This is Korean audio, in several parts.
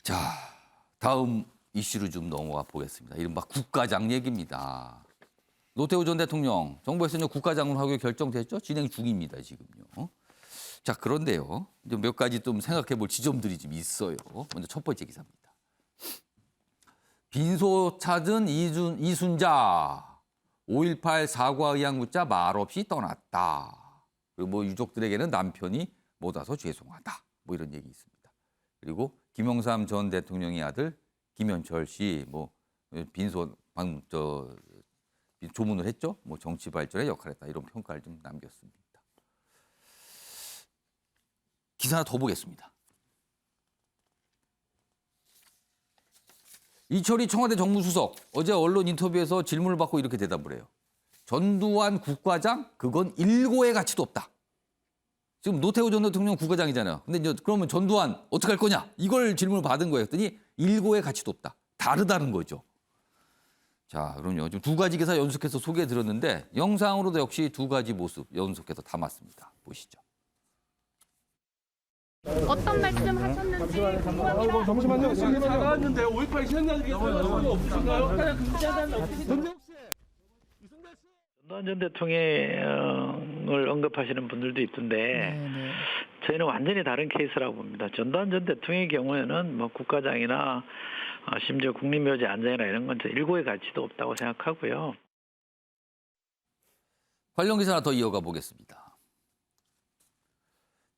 자, 다음 이슈로 좀 넘어가 보겠습니다. 이른바 국가장 얘기입니다. 노태우 전 대통령 정부에서 이제 국가장으로 하기로 결정됐죠? 진행 중입니다, 지금요. 자, 그런데요. 이제 몇 가지 좀 생각해 볼 지점들이 좀 있어요. 먼저 첫 번째 기사입니다. 빈소 찾은 이순자 5.18 사과 의향 묻자 말없이 떠났다. 그리고 뭐 유족들에게는 남편이 못 와서 죄송하다. 뭐 이런 얘기 있습니다. 그리고 김영삼 전 대통령의 아들 김현철 씨 뭐 빈소 조문을 했죠. 뭐 정치 발전에 역할했다. 이런 평가를 좀 남겼습니다. 기사 하나 더 보겠습니다. 이철희 청와대 정무수석 어제 언론 인터뷰에서 질문을 받고 이렇게 대답을 해요. 전두환 국가장 그건 일고의 가치도 없다. 지금 노태우 전 대통령 국가장이잖아요. 근데 이제 그러면 전두환 어떻게 할 거냐? 이걸 질문을 받은 거예요. 했더니 일고의 가치도 없다. 다르다는 거죠. 자, 그럼요. 지금 두 가지 기사 연속해서 소개해 드렸는데 영상으로도 역시 두 가지 모습 연속해서 담았습니다. 보시죠. 어떤 말씀 하셨는지 궁금합니다. 잠시만요. 사과했는데 5.18 시행자들이 사과가 없으신가요? 전두환 전 대통령을 언급하시는 분들도 있던데 저희는 완전히 다른 케이스라고 봅니다. 전두환 전 대통령의 경우에는 뭐 국가장이나 심지어 국립묘지 안장이나 이런 건 일고의 가치도 없다고 생각하고요. 관련 기사 하나 더 이어가 보겠습니다.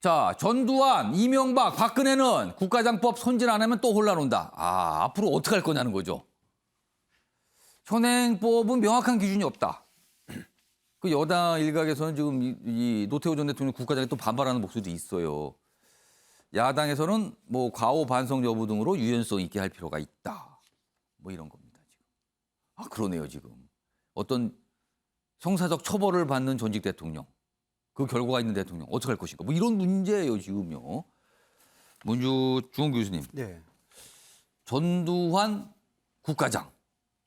자, 전두환, 이명박, 박근혜는 국가장법 손질 안 하면 또 혼란 온다. 아, 앞으로 어떻게 할 거냐는 거죠. 현행법은 명확한 기준이 없다. 그 여당 일각에서는 지금 이 노태우 전 대통령 국가장에 또 반발하는 목소리도 있어요. 야당에서는 뭐 과오 반성 여부 등으로 유연성 있게 할 필요가 있다. 뭐 이런 겁니다, 지금. 아, 그러네요, 지금. 어떤 형사적 처벌을 받는 전직 대통령. 그 결과가 있는 대통령 어떻게 할 것인가. 뭐 이런 문제예요, 지금요. 문주중 교수님. 네. 전두환 국가장.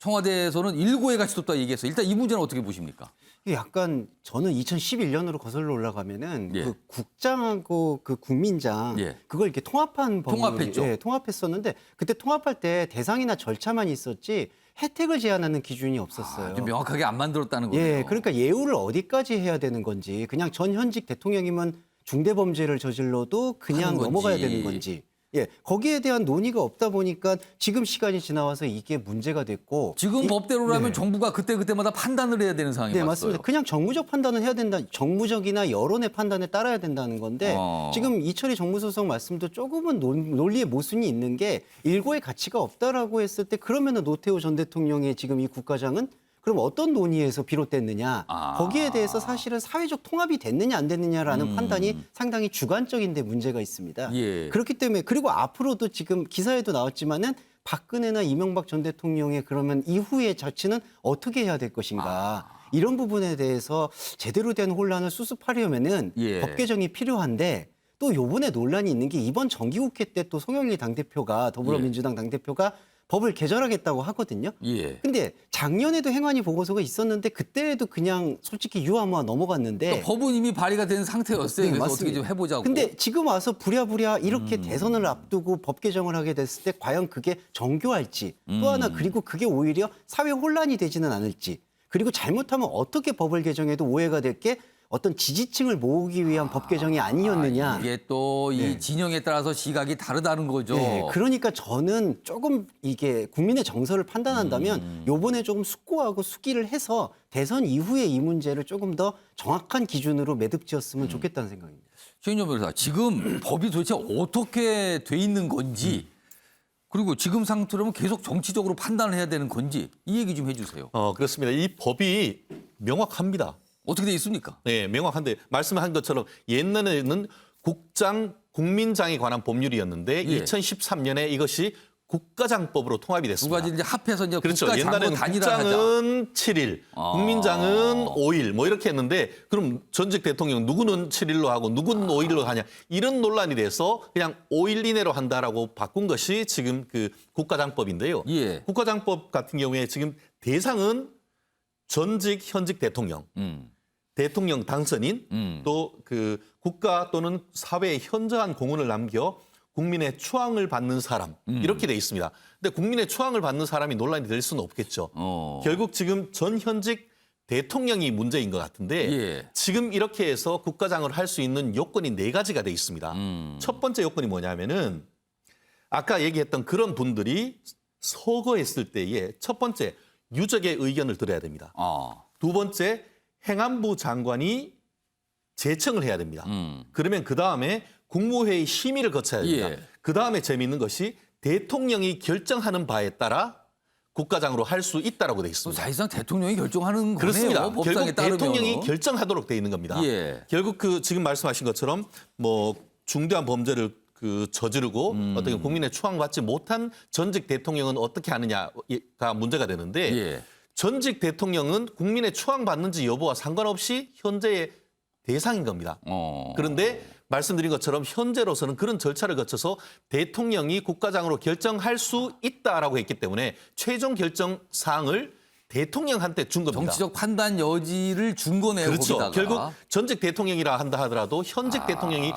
청와대에서는 일고의 가치도 없다 얘기해서 일단 이 문제는 어떻게 보십니까? 이게 약간 저는 2011년으로 거슬러 올라가면은 예. 그 국장하고 그 국민장 예. 그걸 이렇게 통합한 법률이 통합했죠. 예, 통합했었는데 그때 통합할 때 대상이나 절차만 있었지 혜택을 제한하는 기준이 없었어요. 좀 명확하게 안 만들었다는 거예요. 예, 그러니까 예우를 어디까지 해야 되는 건지 그냥 전 현직 대통령이면 중대범죄를 저질러도 그냥 하는 건지. 넘어가야 되는 건지. 예, 거기에 대한 논의가 없다 보니까 지금 시간이 지나와서 이게 문제가 됐고 지금 법대로라면 네. 정부가 그때마다 판단을 해야 되는 상황이 네, 왔어요. 맞습니다. 그냥 정무적 판단은 해야 된다. 정무적이나 여론의 판단에 따라야 된다는 건데 지금 이철희 정무수석 말씀도 조금은 논리의 모순이 있는 게 일고의 가치가 없다라고 했을 때 그러면은 노태우 전 대통령의 지금 이 국가장은 그럼 어떤 논의에서 비롯됐느냐 거기에 대해서 사실은 사회적 통합이 됐느냐 안 됐느냐라는 판단이 상당히 주관적인데 문제가 있습니다. 예. 그렇기 때문에 그리고 앞으로도 지금 기사에도 나왔지만은 박근혜나 이명박 전 대통령의 그러면 이후의 자치는 어떻게 해야 될 것인가 이런 부분에 대해서 제대로 된 혼란을 수습하려면은 예. 법 개정이 필요한데 또 요번에 논란이 있는 게 이번 정기국회 때 또 송영길 당대표가 더불어민주당 당대표가 법을 개정하겠다고 하거든요. 예. 근데 작년에도 행안위 보고서가 있었는데 그때도 그냥 솔직히 유아무아 넘어갔는데 그러니까 법은 이미 발의가 된 상태였어요. 네, 그래서 맞습니다. 어떻게 좀 해보자고. 근데 지금 와서 부랴부랴 이렇게 대선을 앞두고 법 개정을 하게 됐을 때 과연 그게 정교할지 또 하나 그리고 그게 오히려 사회 혼란이 되지는 않을지 그리고 잘못하면 어떻게 법을 개정해도 오해가 될 게 어떤 지지층을 모으기 위한 법 개정이 아니었느냐. 이게 또 이 진영에 따라서 시각이 다르다는 거죠. 네, 그러니까 저는 조금 이게 국민의 정서를 판단한다면 요번에 조금 숙고하고 숙기를 해서 대선 이후에 이 문제를 조금 더 정확한 기준으로 매듭지었으면 좋겠다는 생각입니다. 최인정 변호사, 지금 법이 도대체 어떻게 돼 있는 건지 그리고 지금 상태로는 계속 정치적으로 판단을 해야 되는 건지 이 얘기 좀 해주세요. 그렇습니다. 이 법이 명확합니다. 어떻게 돼 있습니까? 네, 명확한데 말씀한 것처럼 옛날에는 국장, 국민장에 관한 법률이었는데 예. 2013년에 이것이 국가장법으로 통합이 두 됐습니다. 가지 이제 합해서 이제 그렇죠. 국가 장로 옛날에는 단일화하자. 국장은 7일, 국민장은 5일 뭐 이렇게 했는데 그럼 전직 대통령 누구는 7일로 하고 누구는 5일로 하냐 이런 논란이 돼서 그냥 5일 이내로 한다라고 바꾼 것이 지금 그 국가장법인데요. 예. 국가장법 같은 경우에 지금 대상은 전직 현직 대통령, 대통령 당선인 또 그 국가 또는 사회에 현저한 공헌을 남겨 국민의 추앙을 받는 사람 이렇게 돼 있습니다. 근데 국민의 추앙을 받는 사람이 논란이 될 수는 없겠죠. 결국 지금 전 현직 대통령이 문제인 것 같은데 예. 지금 이렇게 해서 국가장을 할 수 있는 요건이 4가지가 돼 있습니다. 첫 번째 요건이 뭐냐면은 아까 얘기했던 그런 분들이 서거했을 때에 첫 번째 유족의 의견을 들어야 됩니다. 두 번째 행안부 장관이 제청을 해야 됩니다. 그러면 그다음에 국무회의 심의를 거쳐야 됩니다. 예. 그다음에 재미있는 것이 대통령이 결정하는 바에 따라 국가장으로 할 수 있다라고 돼 있습니다. 사실상 대통령이 결정하는 거네요. 그렇습니다. 법상에 결국 따르면. 대통령이 결정하도록 돼 있는 겁니다. 예. 결국 그 지금 말씀하신 것처럼 뭐 중대한 범죄를 저지르고 어떻게 국민의 추앙받지 못한 전직 대통령은 어떻게 하느냐가 문제가 되는데 예. 전직 대통령은 국민의 추앙받는지 여부와 상관없이 현재의 대상인 겁니다. 그런데 말씀드린 것처럼 현재로서는 그런 절차를 거쳐서 대통령이 국가장으로 결정할 수 있다라고 했기 때문에 최종 결정 사항을 대통령한테 준 겁니다. 정치적 판단 여지를 준 거네요. 그렇죠. 거기다가. 결국 전직 대통령이라 한다 하더라도 현직 대통령이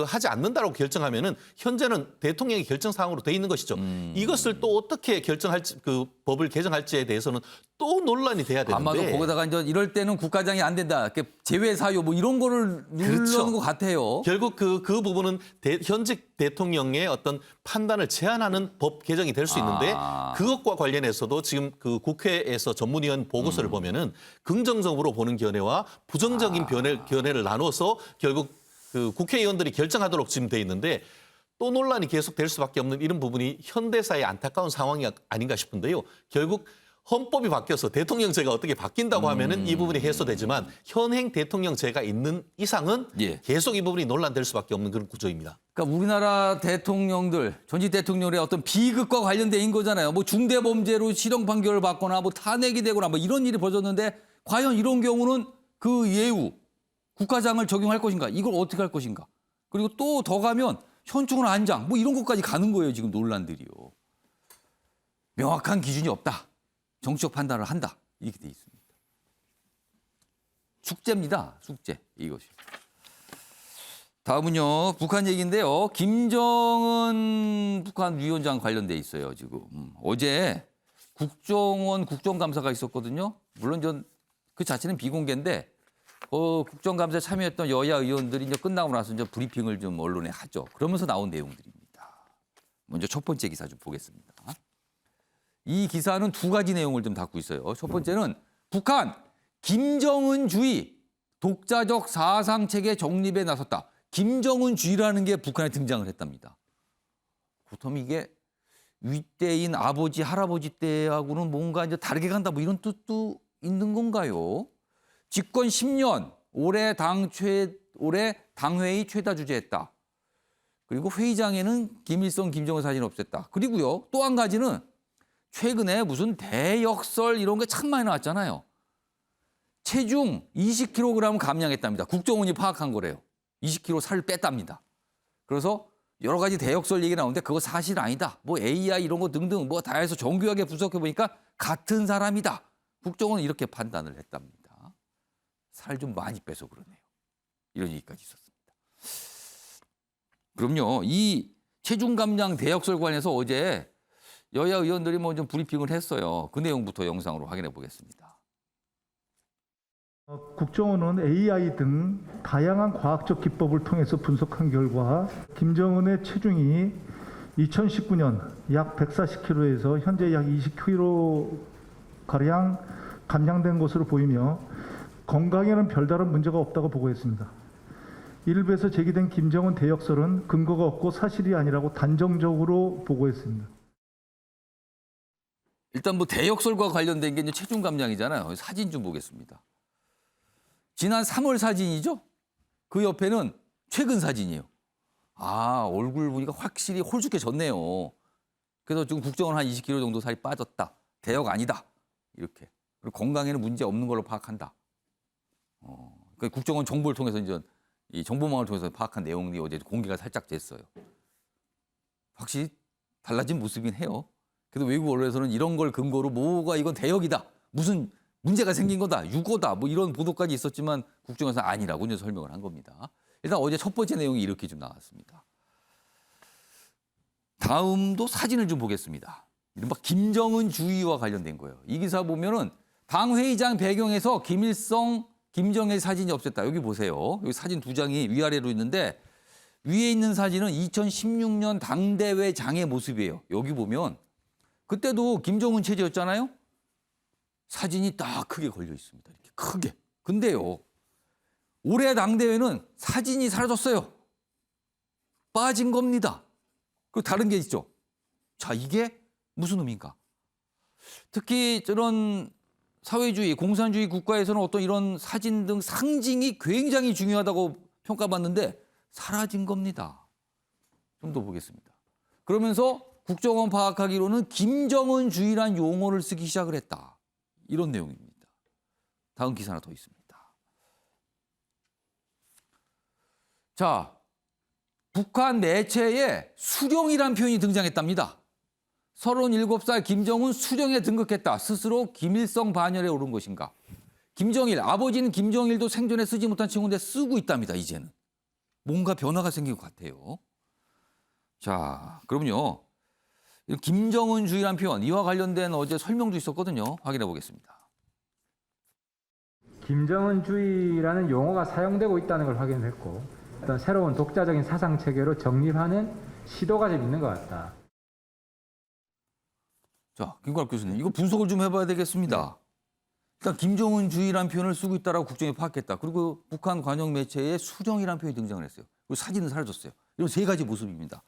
하지 않는다라고 결정하면은 현재는 대통령의 결정 사항으로 돼 있는 것이죠. 이것을 또 어떻게 결정할지 그 법을 개정할지에 대해서는 또 논란이 돼야 되는데 아마도 거기다가 이제 이럴 때는 국가장이 안 된다. 이렇게 제외 사유 뭐 이런 거를 누르는 그렇죠. 것 같아요. 결국 그 부분은 현직 대통령의 어떤 판단을 제한하는 법 개정이 될 수 있는데 그것과 관련해서도 지금 그 국회에서 전문위원 보고서를 보면은 긍정적으로 보는 견해와 부정적인 견해를 나눠서 결국 그 국회의원들이 결정하도록 지금 돼 있는데 또 논란이 계속될 수밖에 없는 이런 부분이 현대사의 안타까운 상황이 아닌가 싶은데요. 결국 헌법이 바뀌어서 대통령제가 어떻게 바뀐다고 하면은 이 부분이 해소되지만 현행 대통령제가 있는 이상은 예. 계속 이 부분이 논란될 수밖에 없는 그런 구조입니다. 그러니까 우리나라 대통령들, 전직 대통령의 어떤 비극과 관련된 거잖아요. 뭐 중대범죄로 실형 판결을 받거나 뭐 탄핵이 되거나 뭐 이런 일이 벌어졌는데 과연 이런 경우는 그 예우, 국가장을 적용할 것인가? 이걸 어떻게 할 것인가? 그리고 또 더 가면 현충원 안장 뭐 이런 것까지 가는 거예요. 지금 논란들이요. 명확한 기준이 없다. 정치적 판단을 한다. 이렇게 돼 있습니다. 숙제입니다. 숙제 이것이. 다음은요. 북한 얘기인데요. 김정은 북한 위원장 관련돼 있어요. 지금. 어제 국정원 국정감사가 있었거든요. 물론 그 자체는 비공개인데 국정감사에 참여했던 여야 의원들이 이제 끝나고 나서 이제 브리핑을 좀 언론에 하죠. 그러면서 나온 내용들입니다. 먼저 첫 번째 기사 좀 보겠습니다. 이 기사는 2가지 내용을 좀 담고 있어요. 첫 번째는 북한 김정은주의 독자적 사상체계 정립에 나섰다. 김정은주의라는 게 북한에 등장을 했답니다. 그렇다면 이게 윗대인 아버지, 할아버지 때하고는 뭔가 이제 다르게 간다 뭐 이런 뜻도 있는 건가요? 집권 10년, 올해 당회의 최다 주재했다. 그리고 회의장에는 김일성, 김정은 사진 없앴다. 그리고요, 또 한 가지는 최근에 무슨 대역설 이런 게 참 많이 나왔잖아요. 체중 20kg 감량했답니다. 국정원이 파악한 거래요. 20kg 살을 뺐답니다. 그래서 여러 가지 대역설 얘기 나오는데 그거 사실 아니다. 뭐 AI 이런 거 등등 뭐 다 해서 정교하게 분석해 보니까 같은 사람이다. 국정원은 이렇게 판단을 했답니다. 살 좀 많이 빼서 그러네요. 이런 얘기까지 있었습니다. 그럼요. 이 체중 감량 대역설 관련해서 어제 여야 의원들이 뭐 좀 브리핑을 했어요. 그 내용부터 영상으로 확인해 보겠습니다. 국정원은 AI 등 다양한 과학적 기법을 통해서 분석한 결과 김정은의 체중이 2019년 약 140kg에서 현재 약 20kg가량 감량된 것으로 보이며 건강에는 별다른 문제가 없다고 보고했습니다. 일부에서 제기된 김정은 대역설은 근거가 없고 사실이 아니라고 단정적으로 보고했습니다. 일단 뭐 대역설과 관련된 게 이제 체중 감량이잖아요. 사진 좀 보겠습니다. 지난 3월 사진이죠? 그 옆에는 최근 사진이에요. 아, 얼굴 보니까 확실히 홀쭉해졌네요. 그래서 지금 국정원 한 20kg 정도 살이 빠졌다. 대역 아니다. 이렇게. 그리고 건강에는 문제 없는 걸로 파악한다. 그러니까 국정원 정보를 통해서 이제 이 정보망을 통해서 파악한 내용이 어제 공개가 살짝 됐어요. 확실히 달라진 모습이긴 해요. 그래도 외국 언론에서는 이런 걸 근거로 뭐가 이건 대역이다. 무슨 문제가 생긴 거다. 유고다. 뭐 이런 보도까지 있었지만 국정원에서 아니라고 이제 설명을 한 겁니다. 일단 어제 첫 번째 내용이 이렇게 좀 나왔습니다. 다음도 사진을 좀 보겠습니다. 이른바 김정은 주의와 관련된 거예요. 이 기사 보면은 당 회의장 배경에서 김일성, 김정일 사진이 없었다. 여기 보세요. 여기 사진 두 장이 위아래로 있는데 위에 있는 사진은 2016년 당대회 장의 모습이에요. 여기 보면 그때도 김정은 체제였잖아요. 사진이 딱 크게 걸려 있습니다. 이렇게 크게. 근데요. 올해 당대회는 사진이 사라졌어요. 빠진 겁니다. 그리고 다른 게 있죠. 자, 이게 무슨 의미인가? 특히 저런 사회주의, 공산주의 국가에서는 어떤 이런 사진 등 상징이 굉장히 중요하다고 평가받는데 사라진 겁니다. 좀 더 보겠습니다. 그러면서 국정원 파악하기로는 김정은주의란 용어를 쓰기 시작을 했다. 이런 내용입니다. 다음 기사 하나 더 있습니다. 자, 북한 매체에 수령이란 표현이 등장했답니다. 37살 김정은 수령에 등극했다. 스스로 김일성 반열에 오른 것인가. 김정일, 아버지는 김정일도 생전에 쓰지 못한 칭호인데 쓰고 있답니다. 이제는. 뭔가 변화가 생긴 것 같아요. 자, 그럼요. 김정은주의란 표현, 이와 관련된 어제 설명도 있었거든요. 확인해 보겠습니다. 김정은주의라는 용어가 사용되고 있다는 걸 확인했고 어떤 새로운 독자적인 사상 체계로 정립하는 시도가 좀 있는 것 같다. 자, 김광학 교수님, 이거 분석을 좀 해봐야 되겠습니다. 일단 김정은주의란 표현을 쓰고 있다라고 국정이 파악했다. 그리고 북한 관영 매체에 수령이란 표현이 등장을 했어요. 그리고 사진은 사라졌어요. 이런 세 가지 모습입니다.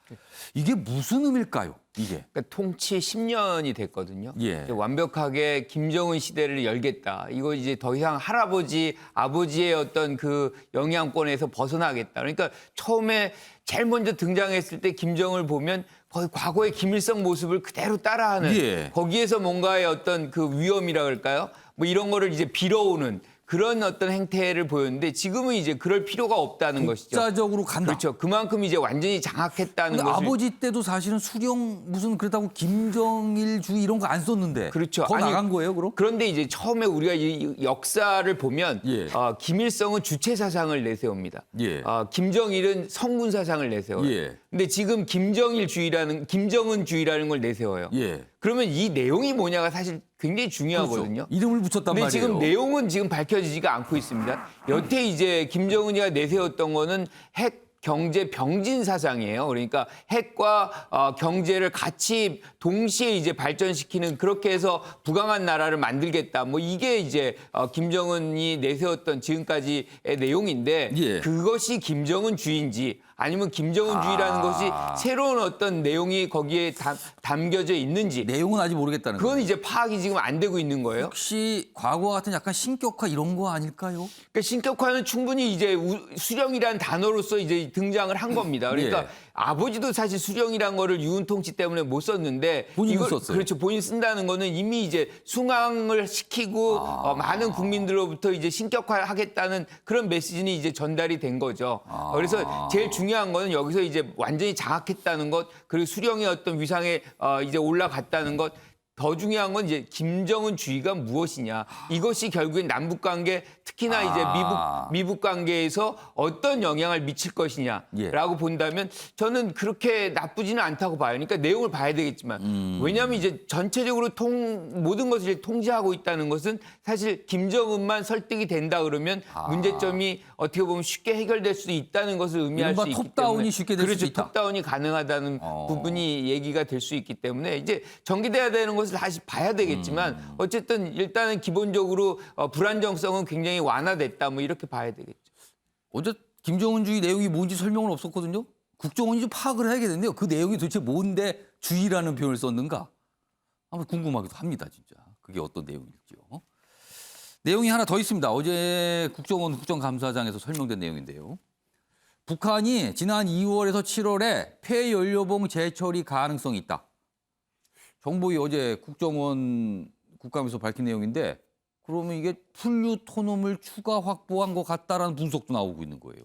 이게 무슨 의미일까요? 이게. 그러니까 통치 10년이 됐거든요. 예. 이제 완벽하게 김정은 시대를 열겠다. 이거 이제 더 이상 할아버지, 아버지의 어떤 그 영향권에서 벗어나겠다. 그러니까 처음에 제일 먼저 등장했을 때 김정을 보면 거의 과거의 김일성 모습을 그대로 따라하는 예. 거기에서 뭔가의 어떤 그 위험이라 그럴까요? 뭐 이런 거를 이제 빌어오는 그런 어떤 행태를 보였는데 지금은 이제 그럴 필요가 없다는 것이죠. 독자적으로 간다. 그렇죠. 그만큼 이제 완전히 장악했다는 근데 것을. 아버지 때도 사실은 수령 무슨 그렇다고 김정일주의 이런 거 안 썼는데. 그렇죠. 더 아니, 나간 거예요, 그럼? 그런데 이제 처음에 우리가 이 역사를 보면 예. 김일성은 주체 사상을 내세웁니다. 예. 김정일은 성군 사상을 내세워요. 예. 근데 지금 김정은주의라는 걸 내세워요. 예. 그러면 이 내용이 뭐냐가 사실 굉장히 중요하거든요. 그렇죠. 이름을 붙였단 근데 말이에요. 지금 내용은 지금 밝혀지지가 않고 있습니다. 여태 이제 김정은이가 내세웠던 거는 핵 경제 병진 사상이에요. 그러니까 핵과 경제를 같이 동시에 이제 발전시키는 그렇게 해서 부강한 나라를 만들겠다. 뭐 이게 이제 김정은이 내세웠던 지금까지의 내용인데 예. 그것이 김정은주의인지 아니면 김정은주의라는 것이 새로운 어떤 내용이 거기에 담겨져 있는지 내용은 아직 모르겠다는 그건 거예요. 이제 파악이 지금 안 되고 있는 거예요. 혹시 과거와 같은 약간 신격화 이런 거 아닐까요? 그러니까 신격화는 충분히 이제 수령이라는 단어로서 이제 등장을 한 겁니다. 그러니까 예. 아버지도 사실 수령이라는 거를 유은통치 때문에 못 썼는데 본인은 썼어요. 그렇죠. 본인 쓴다는 거는 이미 이제 숭앙을 시키고 많은 국민들로부터 이제 신격화하겠다는 그런 메시지는 이제 전달이 된 거죠. 그래서 제일 중요한 거는 여기서 이제 완전히 장악했다는 것 그리고 수령의 어떤 위상에 이제 올라갔다는 것. 더 중요한 건 이제 김정은주의가 무엇이냐. 이것이 결국엔 남북 관계 특히나 이제 미북 관계에서 어떤 영향을 미칠 것이냐라고 본다면 저는 그렇게 나쁘지는 않다고 봐요. 그러니까 내용을 봐야 되겠지만 왜냐하면 이제 전체적으로 모든 것을 통제하고 있다는 것은 사실 김정은만 설득이 된다 그러면 문제점이 어떻게 보면 쉽게 해결될 수 있다는 것을 의미할 수 있기 때문에 톱다운이 쉽게 될 그렇죠. 수 있다. 톱다운이 가능하다는 부분이 얘기가 될 수 있기 때문에 이제 전개돼야 되는 것을 다시 봐야 되겠지만 어쨌든 일단은 기본적으로 불안정성은 굉장히 완화됐다 뭐 이렇게 봐야 되겠죠. 어제 김정은주의 내용이 뭔지 설명은 없었거든요. 국정원이 좀 파악을 해야겠는데요. 그 내용이 도대체 뭔데 주의라는 표현을 썼는가? 한번 궁금하기도 합니다, 진짜. 그게 어떤 내용일지요. 내용이 하나 더 있습니다. 어제 국정원 국정감사장에서 설명된 내용인데요. 북한이 지난 2월에서 7월에 폐연료봉 재처리 가능성이 있다. 정부위 어제 국정원 국감에서 밝힌 내용인데 그러면 이게 플루토늄을 추가 확보한 것 같다라는 분석도 나오고 있는 거예요.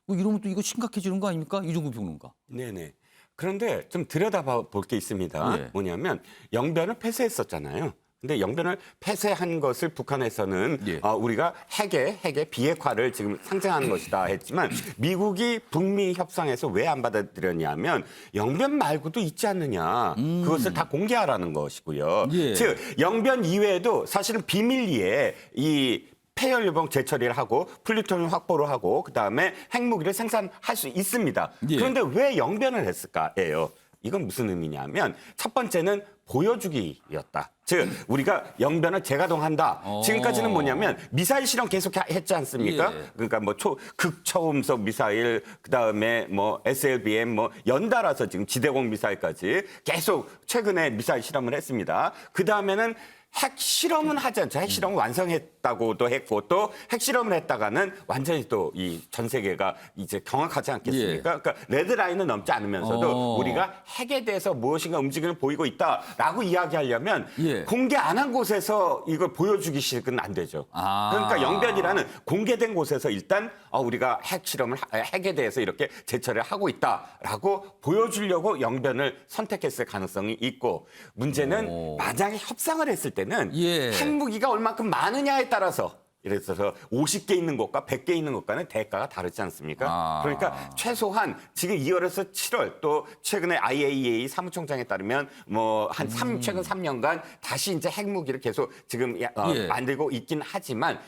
뭐 이러면 또 이거 심각해지는 거 아닙니까? 이종구 평론가. 네네. 그런데 좀 들여다볼 게 있습니다. 예. 뭐냐면 영변을 폐쇄했었잖아요. 근데 영변을 폐쇄한 것을 북한에서는 예. 우리가 핵의 비핵화를 지금 상징하는 것이다 했지만 미국이 북미 협상에서 왜 안 받아들였냐면 영변 말고도 있지 않느냐. 그것을 다 공개하라는 것이고요. 예. 즉 영변 이외에도 사실은 비밀리에 이 폐열 유병 재처리를 하고 플루토늄 확보를 하고 그다음에 핵무기를 생산할 수 있습니다. 예. 그런데 왜 영변을 했을까예요. 이건 무슨 의미냐면 첫 번째는 보여주기였다. 즉 우리가 영변을 재가동한다. 지금까지는 뭐냐면 미사일 실험 계속 했지 않습니까? 예. 그러니까 뭐 극초음속 미사일 그다음에 뭐 SLBM 뭐 연달아서 지금 지대공 미사일까지 계속 최근에 미사일 실험을 했습니다. 그다음에는 핵 실험은 하지 않죠. 핵 실험은 완성했다고도 했고 또 핵 실험을 했다가는 완전히 또 이 전 세계가 이제 경악하지 않겠습니까? 예. 그러니까 레드라인은 넘지 않으면서도 우리가 핵에 대해서 무엇인가 움직임을 보이고 있다라고 이야기하려면 예. 공개 안 한 곳에서 이걸 보여주기식은 안 되죠. 그러니까 영변이라는 공개된 곳에서 일단 우리가 핵 실험을 핵에 대해서 이렇게 제처를 하고 있다라고 보여주려고 영변을 선택했을 가능성이 있고 문제는 만약에 협상을 했을 때는 예. 핵무기가 얼마큼 많으냐에 따라서 예를 들어서 50개 있는 것과 100개 있는 것과는 대가가 다르지 않습니까? 그러니까 최소한 지금 2월에서 7월 또 최근에 IAEA 사무총장에 따르면 뭐 한 최근 3년간 다시 이제 핵무기를 계속 지금 만들고 있긴 하지만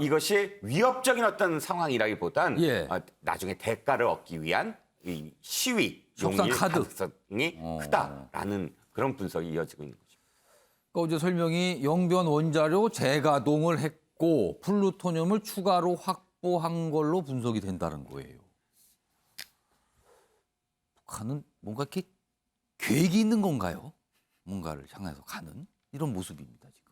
이것이 위협적인 어떤 상황이라기보단 나중에 대가를 얻기 위한 이 시위 협상 용일 카드. 가능성이 크다라는 그런 분석이 이어지고 있는 거죠. 그러니까 어제 설명이 영변 원자료 재가동을 했고 플루토늄을 추가로 확보한 걸로 분석이 된다는 거예요. 북한은 뭔가 이렇게 계획이 있는 건가요? 뭔가를 향해서 가는 이런 모습입니다, 지금.